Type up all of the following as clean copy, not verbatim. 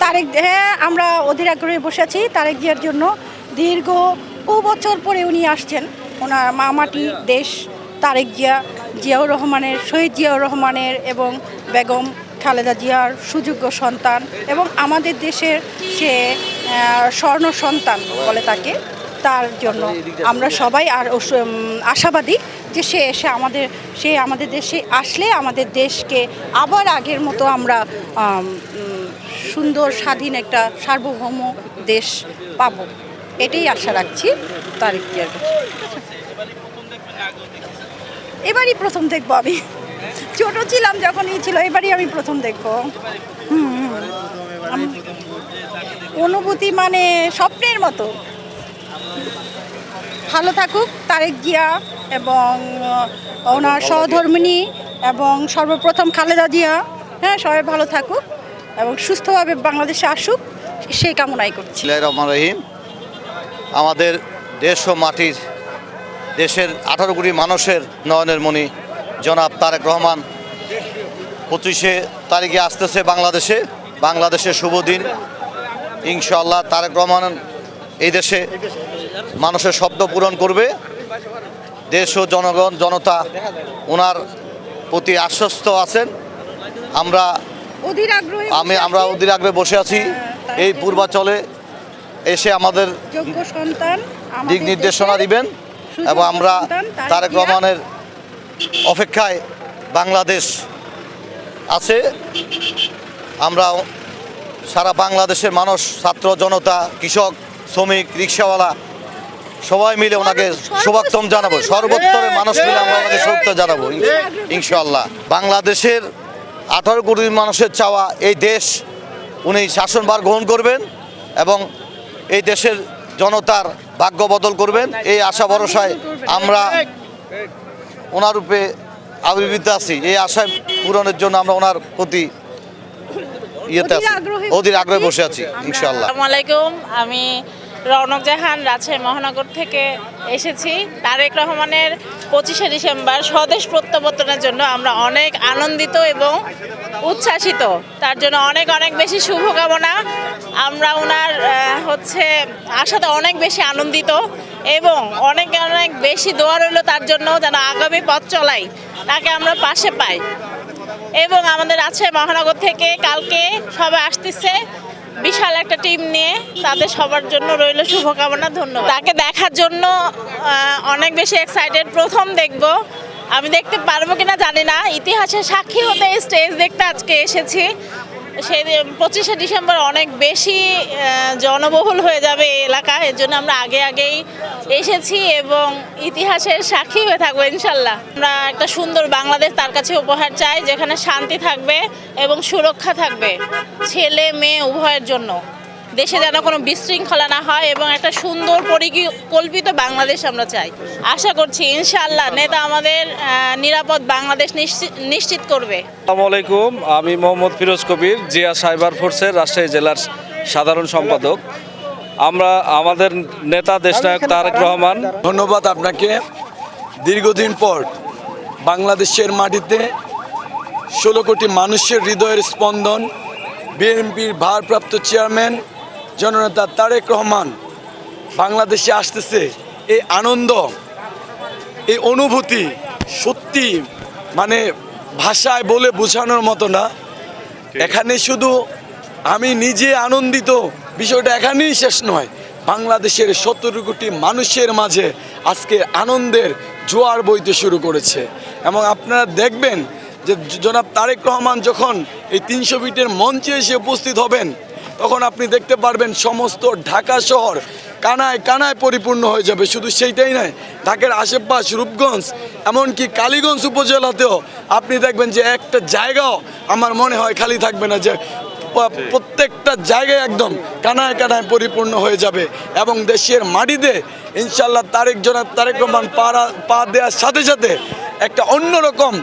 তারেক, হ্যাঁ আমরা অধীর আগ্রহে বসে আছি তারেক জিয়ার জন্য। দীর্ঘ বছর পরে উনি আসছেন, ওনার মামাটি দেশ তারেক জিয়া, জিয়াউর রহমানের, শহীদ জিয়াউর রহমানের এবং বেগম খালেদা জিয়ার সুযোগ্য সন্তান এবং আমাদের দেশের সে স্বর্ণ সন্তান বলে তাকে। তার জন্য আমরা সবাই আর আশাবাদী যে সে আমাদের দেশে আসলে আমাদের দেশকে আবার আগের মতো আমরা সুন্দর স্বাধীন একটা সার্বভৌম দেশ পাব, এটাই আশা রাখছি তারেক জিয়ার কাছে। এবারই প্রথম দেখবো আমি, ছোট ছিলাম যখন ছিল, এবারই আমি প্রথম দেখবো। অনুভূতি মানে স্বপ্নের মতো। ভালো থাকুক তারেক জিয়া এবং ওনার সহধর্মিণী এবং সর্বপ্রথম খালেদা জিয়া, হ্যাঁ সবাই ভালো থাকুক এবং সুস্থভাবে বাংলাদেশে আসুক, সেই কামনাই করছি। বিসমিল্লাহির রহমানির রহিম। আমাদের দেশ ও মাটির, দেশের 18 কোটি মানুষের নয়নের মণি জনাব তারেক রহমান 25শে তারিখে আসতেছে বাংলাদেশের শুভ দিন। ইনশাআল্লাহ তারেক রহমান এই দেশে মানুষের শব্দ পূরণ করবে। দেশ ও জনগণ জনতা ওনার প্রতি আশ্বস্ত আছেন। আমরা অধীর আগ্রহে বসে আছি। এই পূর্বাচলে এসে আমাদের দিক নির্দেশনা দিবেন এবং আমরা তারেক রহমানের অপেক্ষায় বাংলাদেশ আছে। আমরা সারা বাংলাদেশের মানুষ, ছাত্র জনতা, কৃষক, শ্রমিক, রিক্সাওয়ালা সবাই মিলে ওনাকে শুভেচ্ছা জানাবো। সর্বস্তরের মানুষ মিলে আমরা ওনাকে শুভেচ্ছা জানাবো ইনশাআল্লাহ। বাংলাদেশের 18 কোটি মানুষের চাওয়া এই দেশ উনি শাসনভার গ্রহণ করবেন এবং এই দেশের জনতার ভাগ্য বদল করবেন, এই আশা ভরসায় আমরা ওনার রূপে আবির্ভূত আছি। এই আশা পূরণের জন্য আমরা ওনার প্রতি অধীর আগ্রহে বসে আছি ইনশাআল্লাহ। আসসালামু আলাইকুম, আমি রৌনক জাহান রাজশাহী মহানগর থেকে এসেছি। তারেক রহমানের 25শে ডিসেম্বর স্বদেশ প্রত্যাবর্তনের জন্য আমরা অনেক আনন্দিত এবং উচ্ছ্বাসিত। তার জন্য অনেক অনেক বেশি শুভকামনা। আমরা ওনার আসাতে অনেক বেশি আনন্দিত এবং অনেক অনেক বেশি দোয়া রইল তার জন্য, যেন আগামী পথ চলাই তাকে আমরা পাশে পাই। এবং আমাদের রাজশাহী মহানগর থেকে কালকে সবাই আসতেছে বিশাল একটা টিম নিয়ে, তাদের সবার জন্য রইল শুভকামনা। ধন্যবাদ। তাকে দেখার জন্য অনেক বেশি এক্সাইটেড। প্রথম দেখব, আমি দেখতে পারবো কিনা জানি না। ইতিহাসের সাক্ষী হতে স্টেজ দেখতে আজকে এসেছি। সেই 25শে ডিসেম্বর অনেক বেশি জনবহুল হয়ে যাবে এই এলাকা, এর জন্য আমরা আগেই এসেছি এবং ইতিহাসের সাক্ষী হয়ে থাকবো ইনশাল্লাহ। আমরা একটা সুন্দর বাংলাদেশ তার কাছে উপহার চাই, যেখানে শান্তি থাকবে এবং সুরক্ষা থাকবে ছেলে মেয়ে উভয়ের জন্য। দেশে যেন কোনো বিশৃঙ্খলা না হয় এবং একটা সুন্দর পরিকল্পিত বাংলাদেশ আমরা চাই। আশা করছি ইনশাআল্লাহ নেতা আমাদের নিরাপদ বাংলাদেশ নিশ্চিত করবে। আসসালামু আলাইকুম, আমি মোহাম্মদ ফিরোজ কবির, জিয়া সাইবার ফোর্সের রাজশাহী জেলার সাধারণ সম্পাদক। আমরা আমাদের নেতা দেশনায়ক তারেক রহমান। ধন্যবাদ আপনাকে। দীর্ঘদিন পর বাংলাদেশের মাটিতে 16 কোটি মানুষের হৃদয়ের স্পন্দন, বিএনপির ভারপ্রাপ্ত চেয়ারম্যান জননেতা তারেক রহমান বাংলাদেশে আসতেছে। এই আনন্দ, এই অনুভূতি সত্যি মানে ভাষায় বলে বোঝানোর মতো না। এখানে শুধু আমি নিজে আনন্দিত, বিষয়টা এখানেই শেষ নয়। বাংলাদেশের 17 কোটি মানুষের মাঝে আজকে আনন্দের জোয়ার বইতে শুরু করেছে এবং আপনারা দেখবেন যে জনাব তারেক রহমান যখন এই 300 ফিটের মঞ্চে এসে উপস্থিত হবেন, তখন আপনি দেখতে পারবেন সমস্ত ঢাকা শহর কানায় কানায় পরিপূর্ণ হয়ে যাবে। শুধু সেইটাই নয়, ঢাকার আশেপাশ, রূপগঞ্জ, এমনকি কালীগঞ্জ উপজেলাতেও আপনি দেখবেন যে একটা জায়গাও আমার মনে হয় খালি থাকবে না, যে প্রত্যেকটা জায়গায় একদম কানায় কানায় পরিপূর্ণ হয়ে যাবে এবং দেশের মাটিতে ইনশাল্লাহ জনাব তারেক রহমান পা দেওয়ার সাথে সাথে একটা অন্যরকম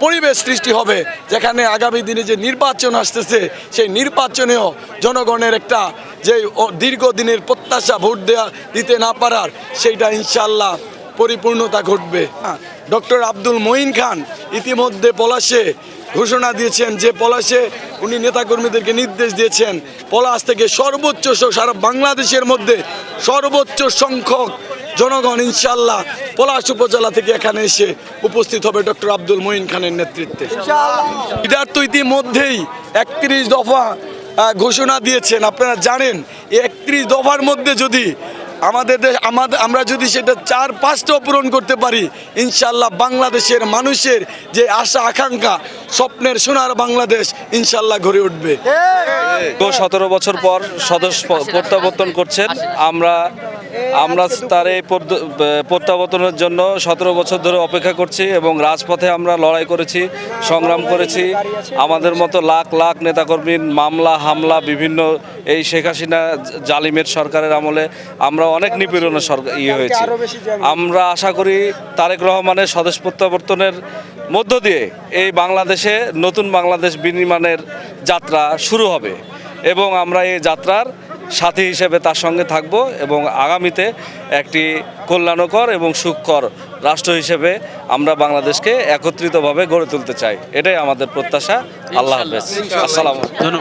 পরিবেশ সৃষ্টি হবে, যেখানে আগামী দিনে যে নির্বাচন আসতেছে সেই নির্বাচনেও জনগণের একটা যে দীর্ঘদিনের প্রত্যাশা ভোট দিতে না পারার, সেইটা ইনশাল্লাহ পরিপূর্ণতা ঘটবে। ডক্টর আব্দুল মঈন খান ইতিমধ্যে পলাশে ঘোষণা দিয়েছেন যে পলাশে উনি নেতাকর্মীদেরকে নির্দেশ দিয়েছেন পলাশ থেকে সর্বোচ্চ সারা বাংলাদেশের মধ্যে সর্বোচ্চ সংখ্যক জনগণ ইনশাল্লাহ পলাশ উপজেলা থেকে এখানে এসে উপস্থিত হবে ডক্টর আব্দুল মঈন খানের নেতৃত্বে। লিডার তো ইতিমধ্যেই 31 দফা ঘোষণা দিয়েছেন। আপনারা জানেন এই 31 দফার মধ্যে যদি আমরা যদি সেটা 4-5টাও পূরণ করতে পারি ইনশাল্লাহ বাংলাদেশের মানুষের যে আশা আকাঙ্ক্ষা স্বপ্নের সোনার বাংলাদেশ ইনশাল্লাহ গড়ে উঠবে। 17 বছর পর সদস্য প্রত্যাবর্তন করছেন। আমরা তার এই প্রত্যাবর্তনের জন্য 17 বছর ধরে অপেক্ষা করছি এবং রাজপথে আমরা লড়াই করেছি, সংগ্রাম করেছি। আমাদের মতো লাখ লাখ নেতাকর্মীর মামলা হামলা বিভিন্ন এই শেখ হাসিনা জালিমের সরকারের আমলে আমরা অনেক নিপীড়নের হয়েছি। আমরা আশা করি তারেক রহমানের স্বদেশ প্রত্যাবর্তনের মধ্য দিয়ে এই বাংলাদেশে নতুন বাংলাদেশ বিনির্মাণের যাত্রা শুরু হবে এবং আমরা এই যাত্রার সাথী হিসেবে তার সঙ্গে থাকব এবং আগামীতে একটি কল্যাণকর এবং সুখকর রাষ্ট্র হিসেবে আমরা বাংলাদেশকে একত্রিতভাবে গড়ে তুলতে চাই। এটাই আমাদের প্রত্যাশা। আল্লাহ হাফেজ। আসসালামু আলাইকুম।